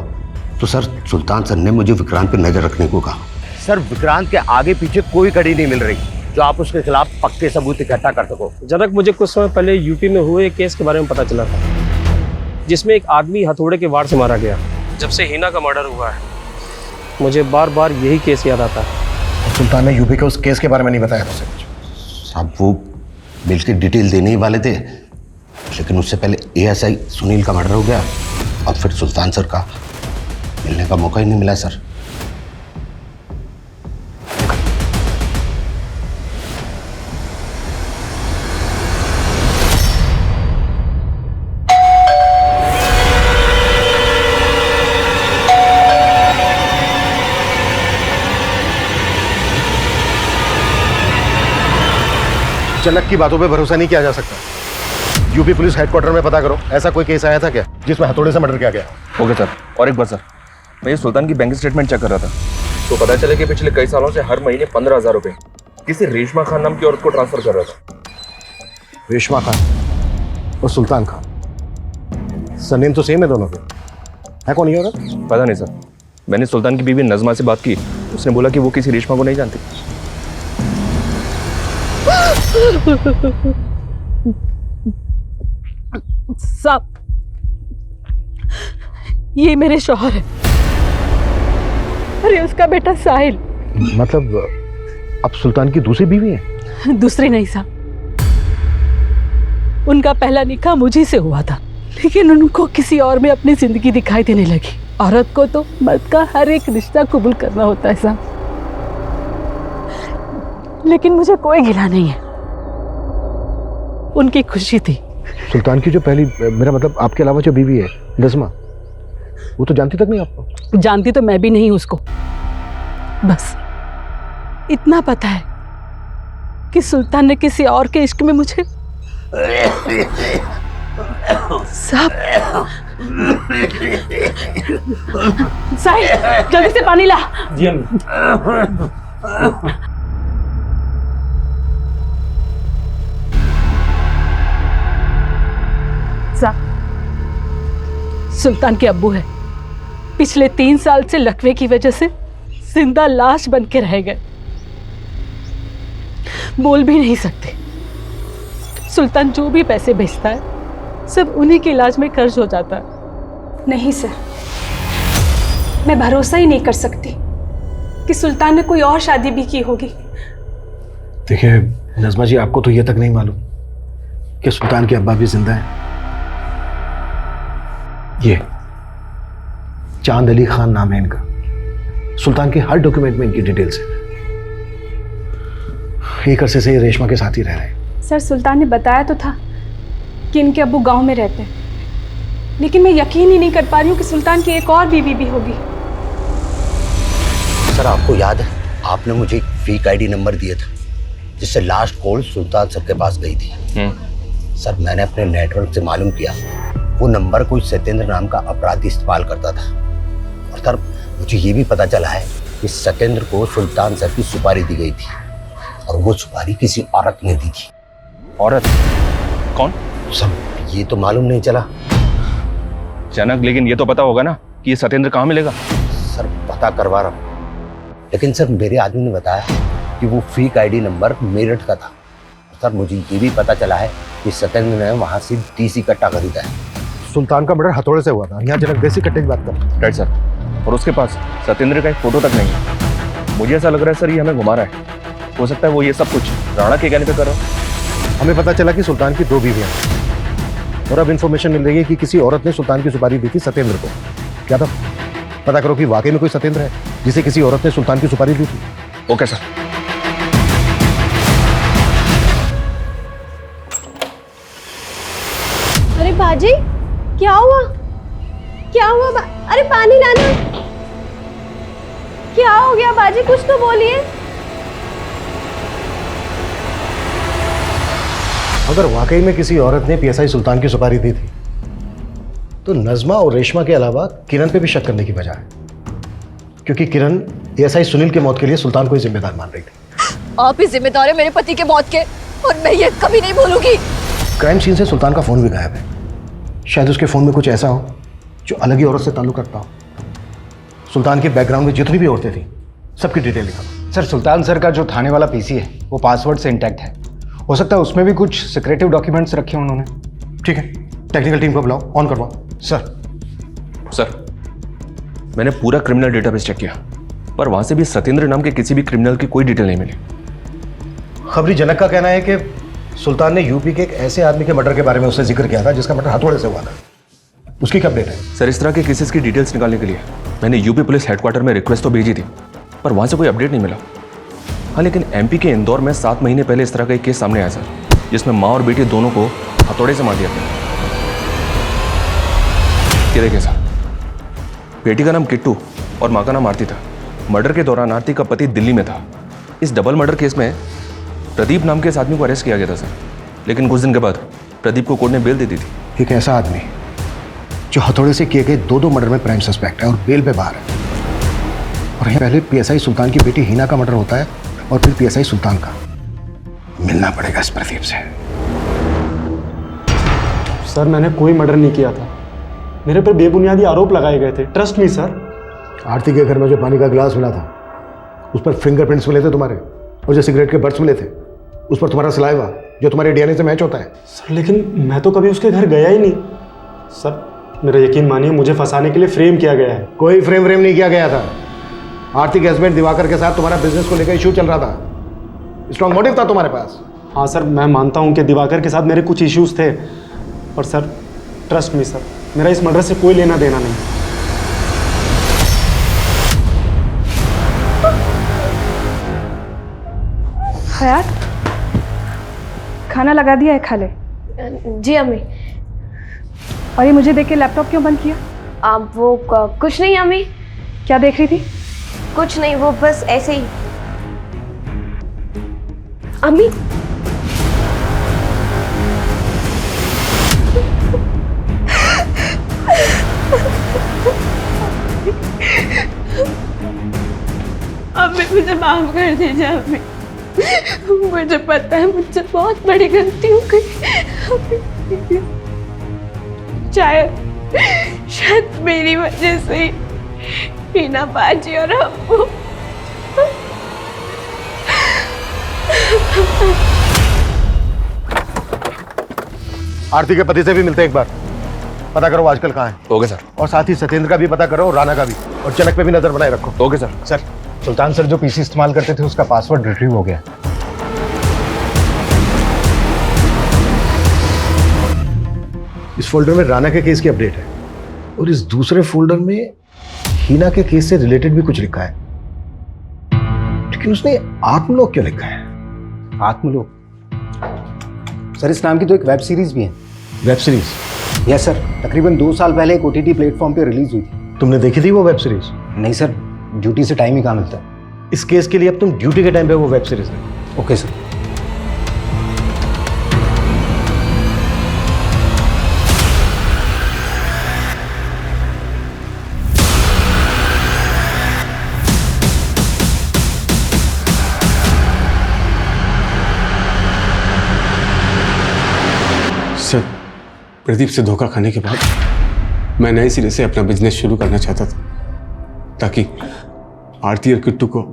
तो सर सुल्तान सर ने मुझे विक्रांत पे नजर रखने को कहा। सर विक्रांत के आगे पीछे कोई कड़ी नहीं मिल रही जो आप उसके खिलाफ पक्के सबूत इकट्ठा कर सको। जनक, मुझे कुछ समय पहले यूपी में हुए एक केस के बारे में पता चला था, जिसमें एक आदमी हथौड़े के वार से मारा गया। जब से हिना का मर्डर हुआ है मुझे बार बार यही केस याद आता है। सुल्तान ने यूपी के उस केस के बारे में नहीं बताया तुझसे कुछ? साहब वो मिल के डिटेल देने ही वाले थे, लेकिन उससे पहले एएसआई सुनील का मर्डर हो गया, और फिर सुल्तान सर का मिलने का मौका ही नहीं मिला सर। जनक की बातों पे भरोसा नहीं किया जा सकता। यूपी पुलिस हेडक्वार्टर में पता करो, ऐसा कोई केस आया था क्या जिसमें हथौड़े से मर्डर किया गया? Okay sir. और एक बार सर, मैं ये सुल्तान की बैंक स्टेटमेंट चेक कर रहा था तो पता चला कि पिछले कई सालों से हर महीने 15,000 रुपए किसी रेशमा खान नाम की औरत को ट्रांसफर कर रहा था। रेशमा खान और सुल्तान खान, सरनेम तो सेम है दोनों के, है कौन ये औरत? पता नहीं सर, मैंने सुल्तान की बीवी नज़मा से बात की, उसने बोला कि वो किसी रेशमा को नहीं जानती। साहब, ये मेरे शौहर है। अरे उसका बेटा साहिल। मतलब अब सुल्तान की दूसरी बीवी है? दूसरी नहीं साहब, उनका पहला निकाह मुझी से हुआ था, लेकिन उनको किसी और में अपनी जिंदगी दिखाई देने लगी। औरत को तो मर्द का हर एक रिश्ता कबूल करना होता है साहब, लेकिन मुझे कोई गिला नहीं है, उनकी खुशी थी। सुल्तान की जो पहली, मेरा मतलब आपके अलावा जो बीवी है नज़मा, वो तो जानती तक नहीं आपको? जानती तो मैं भी नहीं उसको, बस इतना पता है कि सुल्तान ने किसी और के इश्क में मुझे साहब। साहिल, जल्दी से पानी ला। जी अम्मी। साहब, सुल्तान के अब्बू है, पिछले 3 साल से लकवे की वजह से जिंदा लाश बन के रह गए, बोल भी नहीं सकते। सुल्तान जो भी पैसे भेजता है सब उन्हीं के इलाज में खर्च हो जाता है। नहीं सर, मैं भरोसा ही नहीं कर सकती कि सुल्तान ने कोई और शादी भी की होगी। देखिए नज़मा जी, आपको तो ये तक नहीं मालूम कि सुल्तान के अब्बा भी जिंदा हैं। ये चांद अली खान नाम है इनका, सुल्तान के हर डॉक्यूमेंट में इनकी डिटेल्स है। एक अरसे से ये रेशमा के साथ ही रह रहे हैं। सर, सुल्तान ने बताया तो था कि इनके अब्बू गांव में रहते हैं, लेकिन मैं यकीन ही नहीं कर पा रही हूँ कि सुल्तान की एक और बीवी भी होगी। सर आपको याद है, आपने मुझे एक फेक आईडी नंबर दिया था जिससे लास्ट कॉल सुल्तान सर के पास गई थी। सर मैंने अपने नेटवर्क से मालूम किया, वो नंबर कोई सत्येंद्र नाम का अपराधी इस्तेमाल करता था। और सर मुझे ये भी पता चला है कि सत्येंद्र को सुल्तान सर की सुपारी दी गई थी, और वो सुपारी किसी औरत ने दी थी। औरत? कौन? सर ये तो मालूम नहीं चला। जनक, लेकिन ये तो पता होगा ना कि ये सत्येंद्र कहाँ मिलेगा? सर पता करवा रहा हूँ, लेकिन सर मेरे आदमी ने बताया कि वो फेक आईडी नंबर मेरठ का था। सर मुझे ये भी पता चला है कि सत्येंद्र ने वहाँ से देसी कट्टा खरीदा है। सुल्तान का मर्डर हथौड़े से हुआ था, यहाँ जनक देसी कट्टे की बात कर। राइट सर, और उसके पास सत्येंद्र का एक फोटो तक नहीं है। मुझे ऐसा लग रहा है सर ये हमें घुमा रहा है। हो सकता है वो ये सब कुछ राणा के कहने पे कर रहा हो। हमें पता चला कि सुल्तान की 2 बीवियां हैं, और अब इन्फॉर्मेशन मिल रही है कि किसी औरत ने सुल्तान की सुपारी दी थी सत्येंद्र को। क्या था? पता करो कि वाकई में कोई सत्येंद्र है जिसे किसी औरत ने सुल्तान की सुपारी दी थी। Okay sir. अरे बाजी, क्या हुआ? क्या हुआ? अरे पानी लाना। क्या हो गया बाजी, कुछ तो बोलिए। अगर वाकई में किसी औरत ने पीएसआई सुल्तान की सुपारी दी थी, तो नज़मा और रेशमा के अलावा किरण पे भी शक करने की वजह है, क्योंकि किरण एएसआई सुनील की मौत के लिए सुल्तान को ही जिम्मेदार मान रही थी। आप ही जिम्मेदार है मेरे पति के मौत के, और मैं ये कभी नहीं भूलूंगी। क्राइम सीन से सुल्तान का फोन भी गायब है। शायद उसके फोन में कुछ ऐसा हो जो अलग ही औरत से ताल्लुक रखता हो। सुल्तान के बैकग्राउंड में जितनी भी औरतें थी सबकी डिटेल लिखा। सर सुल्तान सर का जो थाने वाला पीसी है वो पासवर्ड से इंटैक्ट है, हो सकता है उसमें भी कुछ सिक्रेटिव डॉक्यूमेंट्स रखे हैं उन्होंने। ठीक है, टेक्निकल टीम को बुलाओ, ऑन करवाओ। सर मैंने पूरा क्रिमिनल डेटाबेस चेक किया, पर वहां से भी सत्येंद्र नाम के किसी भी क्रिमिनल की कोई डिटेल नहीं मिली। खबरी जनक का कहना है कि सुल्तान ने यूपी के एक ऐसे आदमी के मर्डर के बारे में उससे जिक्र किया था जिसका मर्डर हथौड़े से हुआ था। उसकी क्या अपडेट है? सर इस तरह के केसेस की डिटेल्स निकालने के लिए मैंने यूपी पुलिस हेडक्वार्टर में रिक्वेस्ट तो भेजी थी, पर वहां से कोई अपडेट नहीं मिला। हाँ, लेकिन एमपी के इंदौर में 7 महीने पहले इस तरह का एक केस सामने आया सर, जिसमें माँ और बेटी दोनों को हथौड़े से मार दिया गया। ये देखिए सर, बेटी का नाम किट्टू और माँ का नाम आरती था। मर्डर के दौरान आरती का पति दिल्ली में था। इस डबल मर्डर केस में प्रदीप नाम के इस आदमी को अरेस्ट किया गया था सर, लेकिन कुछ दिन के बाद प्रदीप को कोर्ट ने बेल दे दी थी। एक ऐसा आदमी जो हथौड़े से किए गए 2 मर्डर में प्राइम सस्पेक्ट है और बेल पे बाहर है, और यहाँ पहले पीएसआई सुल्तान की बेटी हिना का मर्डर होता है और फिर पीएसआई सुल्तान का। मिलना पड़ेगा इस प्रदीप से। सर मैंने कोई मर्डर नहीं किया था, मेरे पर बेबुनियादी आरोप लगाए गए थे। Trust me sir. आरती के घर में जो पानी का गिलास मिला था उस पर फिंगरप्रिंट्स मिले थे तुम्हारे, और जो सिगरेट के बट्स मिले थे उस पर तुम्हारा सलाइवा जो तुम्हारे डीएनए से मैच होता है। सर लेकिन मैं तो कभी उसके घर गया ही नहीं। सर मेरा यकीन मानिए, मुझे फंसाने के लिए फ्रेम किया गया है। कोई फ्रेम नहीं किया गया था। आरती के हस्बैंड दिवाकर के साथ तुम्हारा बिजनेस को लेकर इशू चल रहा था, स्ट्रॉन्ग मोटिव था तुम्हारे पास। हाँ सर, मैं मानता हूँ कि दिवाकर के साथ मेरे कुछ इश्यूज थे, पर सर ट्रस्ट मी सर, मेरा इस मर्डर से कोई लेना देना नहीं। हयात, खाना लगा दिया है, खा ले। जी अम्मी। और ये मुझे देख के लैपटॉप क्यों बंद किया? आप वो कुछ नहीं अम्मी। क्या देख रही थी? कुछ नहीं, वो बस ऐसे ही। अम्मी अम्मी मुझे माफ कर दीजिए अम्मी, मुझे पता है मुझसे बहुत बड़ी गलती हो गई। शायद मेरी वजह से हीना बाजी और अब्बू। आरती के पति से भी मिलते एक बार, पता करो आजकल कहाँ है। Okay sir. और साथ ही सत्येंद्र का भी पता करो, राणा का भी, और जनक पे भी नजर बनाए रखो। Okay sir. सर सुल्तान सर जो पीसी इस्तेमाल करते थे उसका पासवर्ड रिट्रीव हो गया। इस फोल्डर में राणा के केस की अपडेट है, और इस दूसरे फोल्डर में हीना के केस से रिलेटेड भी कुछ लिखा है, लेकिन उसने आत्मलोक क्यों लिखा है? आत्मलोक सर, इस नाम की तो एक वेब सीरीज भी है। Web series? यस सर, तकरीबन 2 साल पहले एक OTT प्लेटफॉर्म पे रिलीज हुई थी। तुमने देखी थी वो वेब सीरीज? नहीं सर, ड्यूटी से टाइम ही कहाँ मिलता है। इस केस के लिए अब तुम ड्यूटी के टाइम पे वो वेब सीरीज देखो। Okay sir. सर, प्रदीप से धोखा खाने के बाद मैं नए सिरे से अपना बिजनेस शुरू करना चाहता था, ताकि आरती और किट्टू को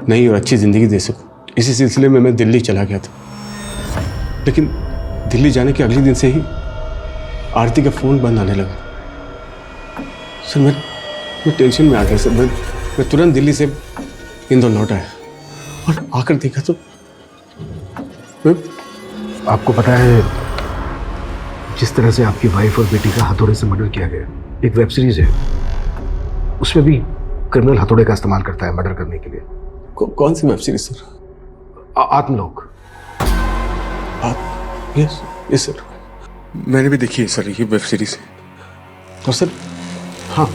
नई और अच्छी ज़िंदगी दे सकूं। इसी सिलसिले में मैं दिल्ली चला गया था, लेकिन दिल्ली जाने के अगले दिन से ही आरती का फ़ोन बंद आने लगा। सर मैं टेंशन में आ गया सर। मैं तुरंत दिल्ली से इंदौर लौट आया और आकर देखा तो आपको पता है जिस तरह से आपकी वाइफ और बेटी का हथौड़े से मर्डर किया गया, एक वेब सीरीज है, उसमें भी क्रिमिनल हथौड़े का इस्तेमाल करता है मर्डर करने के लिए। कौन सी web series sir? Atmalok. Yes sir, मैंने भी देखी है सर ये वेब सीरीज। और सर हाँ,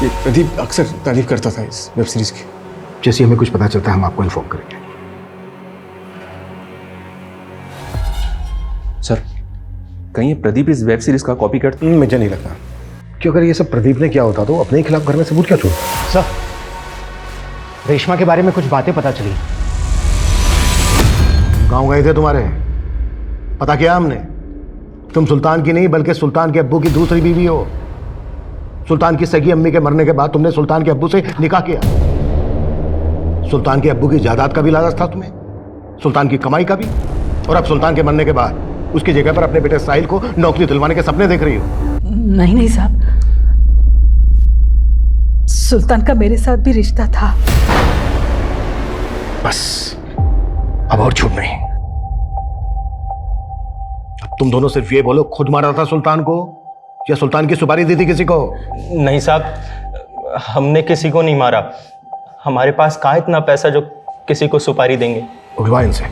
ये प्रदीप अक्सर तारीफ करता था इस वेब सीरीज की। जैसे हमें कुछ पता चलता है हम आपको इन्फॉर्म करेंगे। सर, कहीं ये प्रदीप इस वेब सीरीज का कॉपी करता? मुझे नहीं लगता, क्योंकि अगर ये सब प्रदीप ने किया होता तो अपने खिलाफ घर में सबूत क्या छोड़ता? सर, रेशमा के बारे में कुछ बातें पता चली। गांव गए थे तुम्हारे, पता किया हमने, तुम सुल्तान की नहीं बल्कि सुल्तान के अब्बू की दूसरी बीवी हो। सुल्तान की सगी अम्मी के मरने के बाद तुमने सुल्तान के अब्बू से निकाह किया। सुल्तान के अब्बू की जायदाद का भी लालच था तुम्हें, सुल्तान की कमाई का भी, और अब सुल्तान के मरने के बाद उसकी जगह पर अपने बेटे साहिल को नौकरी दिलवाने के सपने देख रही हो। नहीं साहब, सुल्तान का मेरे साथ भी रिश्ता था। बस अब और छूट नहीं। अब तुम दोनों सिर्फ ये बोलो, खुद मारा था सुल्तान को या सुल्तान की सुपारी दी थी किसी को? नहीं साहब, हमने किसी को नहीं मारा। हमारे पास कहाँ इतना पैसा जो किसी को सुपारी देंगे। उठवा इनसे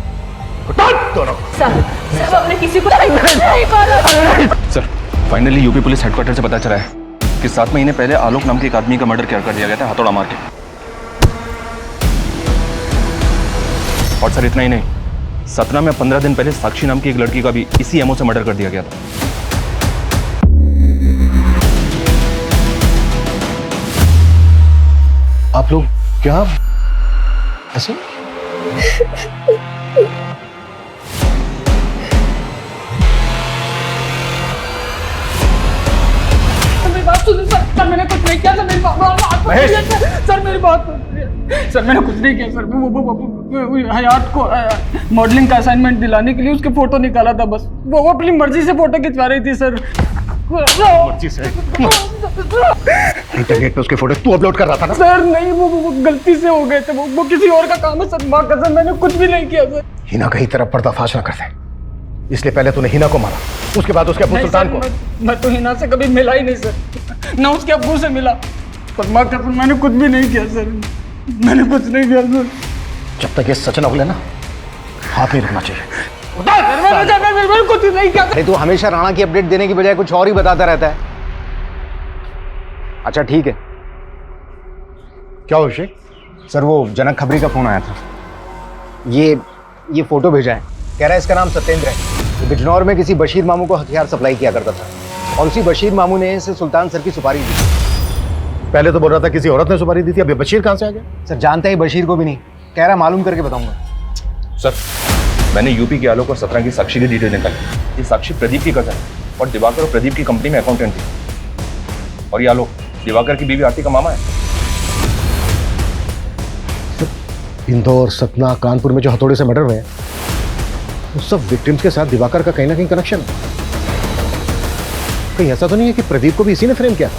दोनों। साहब हमने किसी को नहीं मारा। Sir, finally UP police headquarter से पता चला है कि 7 महीने पहले आलोक नाम के एक आदमी का मर्डर कर दिया गया था हथौड़ा मार के। और सर इतना ही नहीं, सतना में 15 दिन पहले साक्षी नाम की एक लड़की का भी इसी एमओ से मर्डर कर दिया गया था। आप लोग क्या ऐसे? हमें सर मैंने कुछ नहीं किया सर, मेरी सर मेरी बात सर, मैंने कुछ नहीं किया सर। वो हयात को मॉडलिंग का असाइनमेंट दिलाने के लिए उसके फोटो निकाला था बस। वो अपनी मर्जी से फोटो खिंचवा रही थी सर। मर्जी से? इंटरनेट पे उसके फोटो तू अपलोड कर रहा था ना? सर नहीं, वो गलती से हो गए थे, वो किसी और का काम है सर। माँ कसम मैंने कुछ भी नहीं किया सर। हिना कहीं तरफ पर्दाफाश ना कर दे, इसलिए पहले तूने हिना को मारा, उसके बाद उसके अब्बू सुल्तान को। मैं तो हिना से कभी मिला ही नहीं सर, ना उसके अब्बू से मिला। पर माँ कसम मैंने कुछ भी नहीं किया सर, मैंने कुछ नहीं किया सर। जब तक ये सच ना बोले ना, हाथ नहीं रखना चाहिए। मैंने कुछ नहीं किया। अरे तू हमेशा राणा की अपडेट देने की बजाय कुछ और ही बताता रहता है। अच्छा ठीक है, क्या हो अभिषेक? सर वो जनक खबरी का फोन आया था, ये फोटो भेजा है, कह रहा है इसका नाम सत्येंद्र है, ये बिजनौर में किसी बशीर मामू को हथियार सप्लाई किया करता था और उसी बशीर मामू ने इसे सुल्तान सर की सुपारी दी। पहले तो बोल रहा था किसी औरत ने सुपारी दी थी, अब ये बशीर कहां से आ गया? सर जानता ही बशीर को भी नहीं, कह रहा मालूम करके बताऊंगा। सर मैंने यूपी के आलोक और 17 की साक्षी की डिटेल निकाली। ये साक्षी प्रदीप की कजन है और दिवाकर और प्रदीप की कंपनी में अकाउंटेंट थी, और ये आलोक दिवाकर की बीवी आरती का मामा है। इंदौर, सतना, कानपुर में जो हथौड़े से मर्डर हुए हैं, उस सब विक्टिम्स के साथ दिवाकर का कहीं ना कहीं कनेक्शन है। कहीं ऐसा तो नहीं है कि प्रदीप को भी इसी ने फ्रेम किया?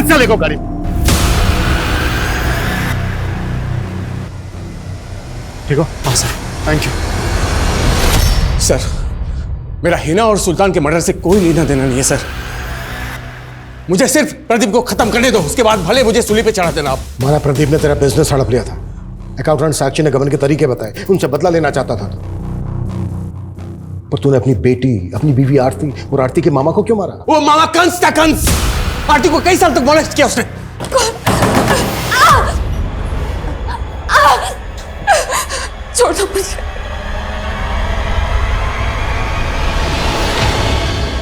चले को गाड़ी। ठीक हो? हाँ सर। Thank you sir. मेरा हिना और सुल्तान के मर्डर से कोई लेना देना नहीं है सर। मुझे सिर्फ प्रदीप को खत्म करने दो, उसके बाद भले मुझे सूली पे चढ़ा देना आप। माना प्रदीप ने तेरा बिजनेस हड़प लिया था, अकाउंटेंट साक्षी ने गबन के तरीके बताए, उनसे बदला लेना चाहता था पर तूने अपनी बेटी, अपनी बीवी आरती और आरती के मामा को क्यों मारा? वो मामा कंस था, कंस। आरती को कई साल तक मॉलेस्ट किया उसने। छोड़ दो मुझे।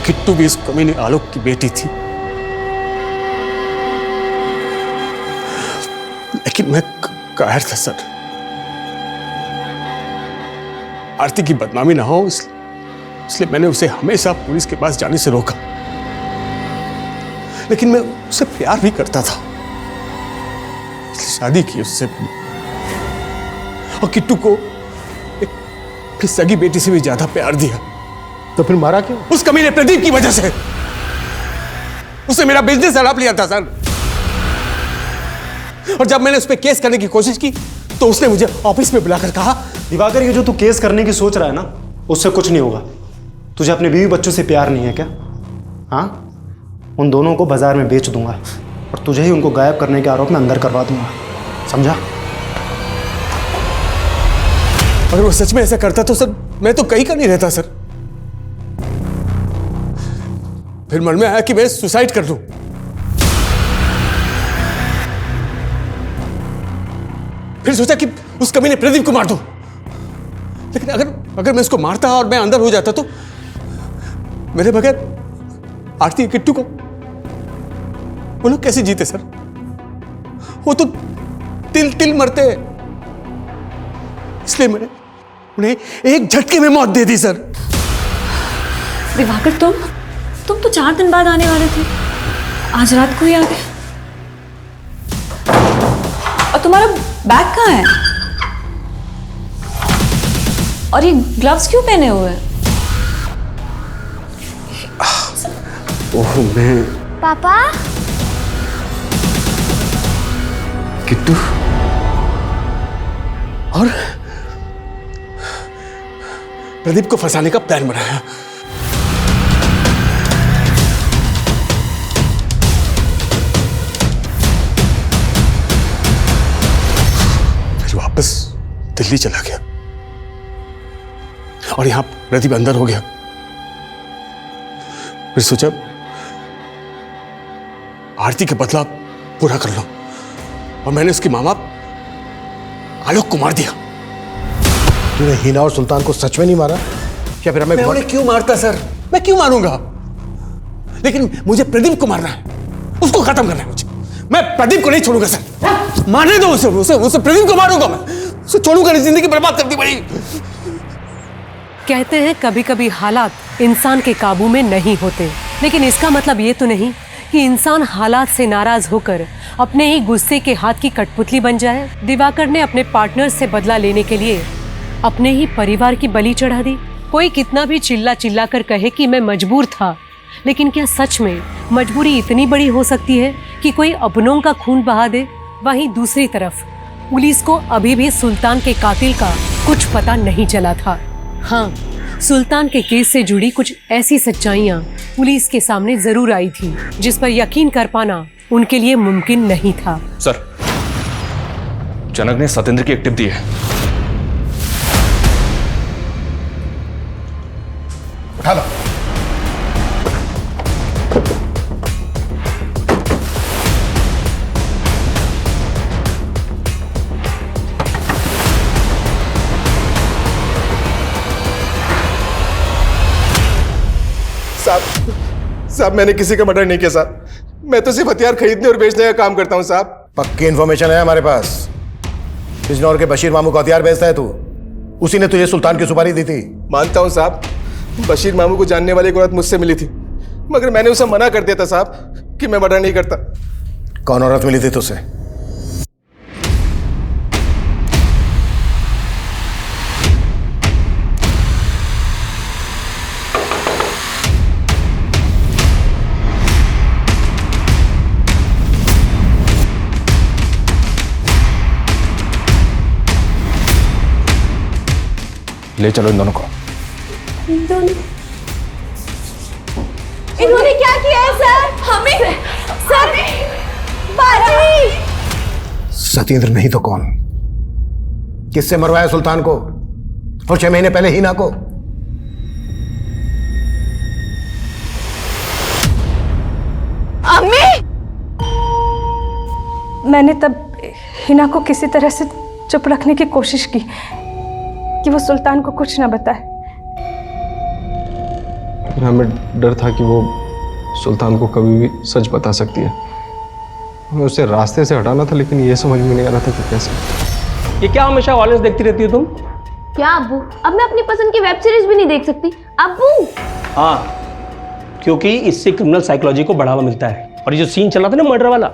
किट्टू भी इस कमीने आलोक की बेटी थी, लेकिन मैं कायर था सर। आरती की बदनामी ना हो इसलिए मैंने उसे हमेशा पुलिस के पास जाने से रोका, लेकिन मैं उससे प्यार भी करता था, इसलिए शादी की उससे। और किट्टू को अपनी सगी बेटी से भी ज्यादा प्यार दिया। तो फिर मारा क्यों? उस कमीने प्रदीप की वजह से। उसने मेरा बिजनेस हड़प लिया था सर, और जब मैंने उस पर केस करने की कोशिश की तो उसने मुझे ऑफिस में बुलाकर कहा, दिवाकर ये जो तू केस करने की सोच रहा है ना, उससे कुछ नहीं होगा। तुझे अपने बीवी बच्चों से प्यार नहीं है क्या? हाँ, उन दोनों को बाजार में बेच दूंगा और तुझे ही उनको गायब करने के आरोप में अंदर करवा दूंगा, समझा? अगर वो सच में ऐसा करता तो सर मैं तो कहीं का नहीं रहता सर। फिर मन में आया कि मैं सुसाइड कर लूं। फिर सोचा कि उस कमीने प्रदीप को मार दूं, लेकिन अगर मैं उसको मारता और मैं अंदर हो जाता तो मेरे बगैर आरती किट्टू को वो लोग कैसे जीते सर? वो तो तिल तिल मरते। इसलिए मैंने उन्हें एक झटके में मौत दे दी सर। दिवाकर तुम तो 4 दिन बाद आने वाले थे, आज रात को ही आ गए। और तुम्हारा बैग कहाँ है? और ये ग्लव्स क्यों पहने हुए हैं? ओह मैं पापा किट्टू और प्रदीप को फंसाने का प्लान बनाया। फिर वापस दिल्ली चला गया और यहां प्रदीप अंदर हो गया। फिर सोचा आरती के बदला पूरा कर लो, और मैंने उसकी मामा आलोक को मार दिया। तूने हिना और सुल्तान को सच में नहीं मारा या फिर हमें मैं उन्हें क्यों मारता सर? मैं क्यों मारूंगा? लेकिन मुझे प्रदीप को मारना है, उसको खत्म करना है मुझे। मैं प्रदीप को नहीं छोड़ूंगा सर। मारने दो उसे प्रदीप को मारूंगा मैं। उसे छोड़ूंगा नहीं, जिंदगी बर्बाद कर दी बड़ी। कहते हैं कभी कभी हालात इंसान के काबू में नहीं होते, लेकिन इसका मतलब ये तो नहीं कि इंसान हालात से नाराज होकर अपने ही गुस्से के हाथ की कठपुतली बन जाए। दिवाकर ने अपने पार्टनर से बदला लेने के लिए अपने ही परिवार की बलि चढ़ा दी। कोई कितना भी चिल्ला चिल्ला कर कहे कि मैं मजबूर था, लेकिन क्या सच में मजबूरी इतनी बड़ी हो सकती है कि कोई अपनों का खून बहा दे? वहीं दूसरी तरफ पुलिस को अभी भी सुल्तान के कातिल का कुछ पता नहीं चला था। हाँ, सुल्तान के केस से जुड़ी कुछ ऐसी सच्चाइयाँ पुलिस के सामने जरूर आई थी जिस पर यकीन कर पाना उनके लिए मुमकिन नहीं था। सर, जनक ने सतेंद्र की एक टिप दी है। उठा लो। साहब मैंने किसी का मर्डर नहीं किया साहब। मैं तो सिर्फ हथियार खरीदने और बेचने का काम करता हूँ साहब। पक्की इन्फॉर्मेशन है हमारे पास। बिजनौर के बशीर मामू को हथियार बेचता है तू। उसी ने तुझे सुल्तान की सुपारी दी थी। मानता हूँ साहब, बशीर मामू को जानने वाली एक औरत मुझसे मिली थी, मगर मैंने उसे मना कर दिया था साहब कि मैं मर्डर नहीं करता। कौन औरत मिली थी तुझसे? ले चलो इन दोनों को। इन्होंने क्या किया है सर? हमें सर बाजी। सतेंद्र नहीं तो कौन? किससे मरवाया सुल्तान को और 6 महीने पहले हिना को? अम्मी, मैंने तब हिना को किसी तरह से चुप रखने की कोशिश की कि वो सुल्तान को कुछ ना बताए। हमें डर था कि वो सुल्तान को कभी भी सच बता सकती है। हमें उसे रास्ते से हटाना था, लेकिन ये समझ में नहीं आ रहा था कि कैसे। ये क्या हमेशा वायलेंस देखती रहती हो तुम? क्या अब्बू, अब मैं अपनी पसंद की वेब सीरीज भी नहीं देख सकती अब्बू। हाँ, क्योंकि इससे क्रिमिनल साइकोलॉजी को बढ़ावा मिलता है। और ये जो सीन चला था ना मर्डर वाला,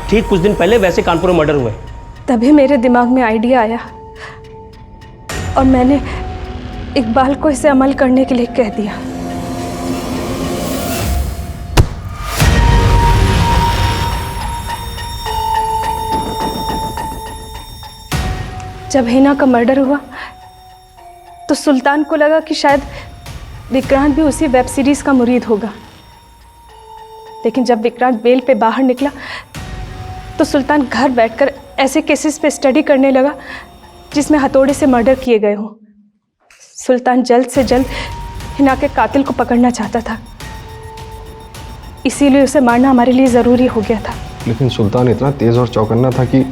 ठीक कुछ दिन पहले वैसे कानपुर में मर्डर हुए। तभी मेरे दिमाग में आइडिया आया और मैंने इकबाल को इसे अमल करने के लिए कह दिया। जब हिना का मर्डर हुआ तो सुल्तान को लगा कि शायद विक्रांत भी उसी वेब सीरीज का मुरीद होगा, लेकिन जब विक्रांत बेल पे बाहर निकला तो सुल्तान घर बैठकर ऐसे केसेस पे स्टडी करने लगा जिसमें हथौड़े से मर्डर किए गए हों। सुल्तान जल्द से जल्द हिना के कातिल को पकड़ना चाहता था, इसीलिए उसे मारना हमारे लिए ज़रूरी हो गया था। लेकिन सुल्तान इतना तेज और चौकन्ना था कि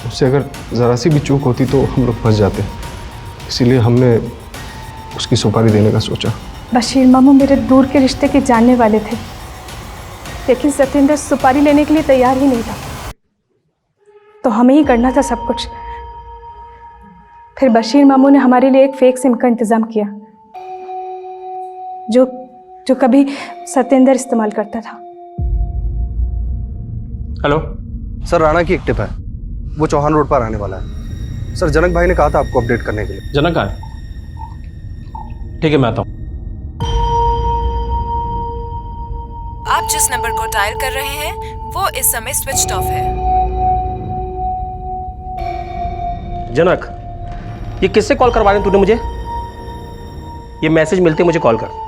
उससे अगर ज़रा सी भी चूक होती तो हम लोग फंस जाते। इसीलिए हमने उसकी सुपारी देने का सोचा। बशीर मामू मेरे दूर के रिश्ते के जानने वाले थे, लेकिन सतेंद्र सुपारी लेने के लिए तैयार ही नहीं था, तो हमें ही करना था सब कुछ। फिर बशीर मामू ने हमारे लिए एक फेक सिम का इंतजाम किया जो कभी सतेंद्र इस्तेमाल करता था। हेलो सर, राणा की एक टिप है, वो चौहान रोड पर आने वाला है। सर जनक भाई ने कहा था आपको अपडेट करने के लिए। जनक आए? ठीक है, मैं आता हूँ। आप जिस नंबर को डायल कर रहे हैं वो इस समय स्विच्ड ऑफ है। जनक, ये किससे कॉल करवा रहे तूने मुझे? ये मैसेज मिलते मुझे कॉल कर।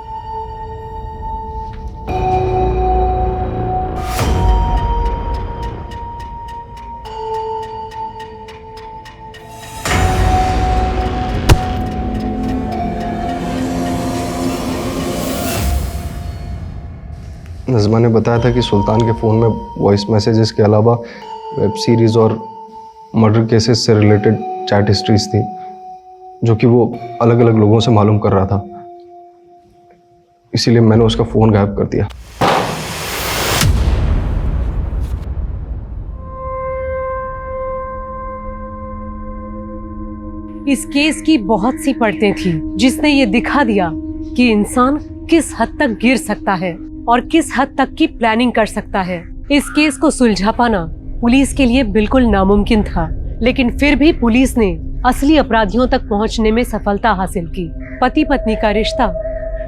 नज़मा ने बताया था कि सुल्तान के फ़ोन में वॉइस मैसेजेस के अलावा वेब सीरीज़ और मर्डर केसेस से रिलेटेड चैट हिस्ट्रीज थी। जो कि वो अलग अलग लोगों से मालूम कर रहा था, इसीलिए मैंने उसका फोन गायब कर दिया। इस केस की बहुत सी परतें थी जिसने ये दिखा दिया कि इंसान किस हद तक गिर सकता है और किस हद तक की प्लानिंग कर सकता है। इस केस को सुलझा पाना पुलिस के लिए बिल्कुल नामुमकिन था, लेकिन फिर भी पुलिस ने असली अपराधियों तक पहुंचने में सफलता हासिल की। पति पत्नी का रिश्ता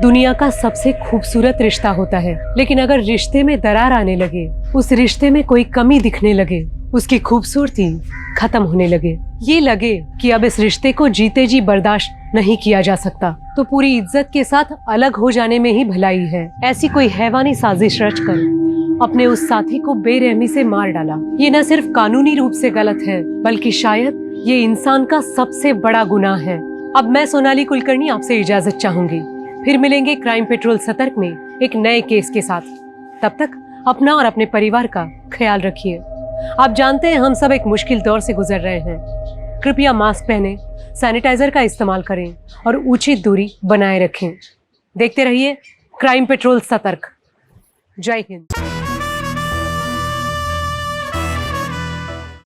दुनिया का सबसे खूबसूरत रिश्ता होता है, लेकिन अगर रिश्ते में दरार आने लगे, उस रिश्ते में कोई कमी दिखने लगे, उसकी खूबसूरती खत्म होने लगे, ये लगे कि अब इस रिश्ते को जीते जी बर्दाश्त नहीं किया जा सकता, तो पूरी इज्जत के साथ अलग हो जाने में ही भलाई है। ऐसी कोई हैवानी साजिश रचकर अपने उस साथी को बेरहमी से मार डाला। ये न सिर्फ कानूनी रूप से गलत है, बल्कि शायद ये इंसान का सबसे बड़ा गुनाह है। अब मैं सोनाली कुलकर्णी आपसे इजाजत चाहूंगी। फिर मिलेंगे क्राइम पेट्रोल सतर्क में एक नए केस के साथ। तब तक अपना और अपने परिवार का ख्याल रखिए। आप जानते हैं हम सब एक मुश्किल दौर से गुजर रहे हैं। कृपया मास्क पहनें, सैनिटाइजर का इस्तेमाल करें और उचित दूरी बनाए रखें। देखते रहिए क्राइम पेट्रोल सतर्क। जय हिंद।